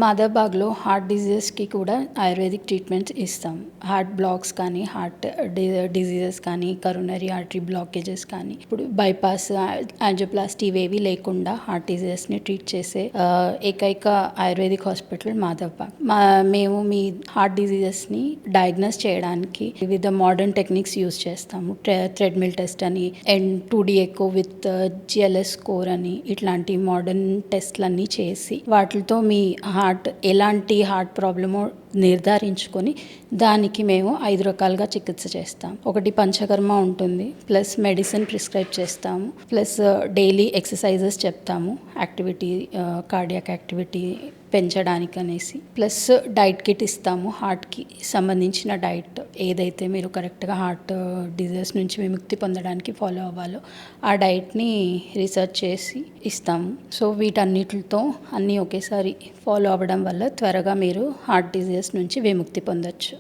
మాదాబాగ్లో heart డిజీజెస్కి కూడా ayurvedic treatments ఇస్తాం. Heart blocks కానీ, హార్ట్ డిజీజెస్ కానీ, కరోనరీ ఆర్టరీ బ్లాకేజెస్ కానీ, ఇప్పుడు బైపాస్, యాంజియోప్లాస్టీ ఇవేవి లేకుండా హార్ట్ డిజీజెస్ని ట్రీట్ చేసే ఏకైక ఆయుర్వేదిక్ హాస్పిటల్ మాదాబాగ్. మేము మీ హార్ట్ డిజీజెస్ని డయాగ్నోస్ చేయడానికి వివిధ మోడర్న్ టెక్నిక్స్ యూజ్ చేస్తాము. థ్రెడ్మిల్ టెస్ట్ అని, N2D echo with GLS score అని, ఇట్లాంటి మోడర్న్ టెస్ట్లన్నీ చేసి వాటితో మీ ఎలాంటి హార్ట్ ప్రాబ్లమో నిర్ధారించుకొని దానికి మేము 5 రకాలుగా చికిత్స చేస్తాం. ఒకటి పంచకర్మ ఉంటుంది, ప్లస్ మెడిసిన్ ప్రిస్క్రైబ్ చేస్తాము, ప్లస్ డైలీ ఎక్సర్సైజెస్ చెప్తాము, యాక్టివిటీ, కార్డియాక్ యాక్టివిటీ పెంచడానికి అనేసి, ప్లస్ డైట్ కిట్ ఇస్తాము. హార్ట్కి సంబంధించిన డైట్ ఏదైతే మీరు కరెక్ట్గా హార్ట్ డిజీజెస్ నుంచి విముక్తి పొందడానికి ఫాలో అవ్వాలో ఆ డైట్ని రీసెర్చ్ చేసి ఇస్తాము. సో వీటన్నిటితో అన్నీ ఒకేసారి ఫాలో అవ్వడం వల్ల త్వరగా మీరు హార్ట్ డిజీజెస్ నుంచి విముక్తి పొందొచ్చు.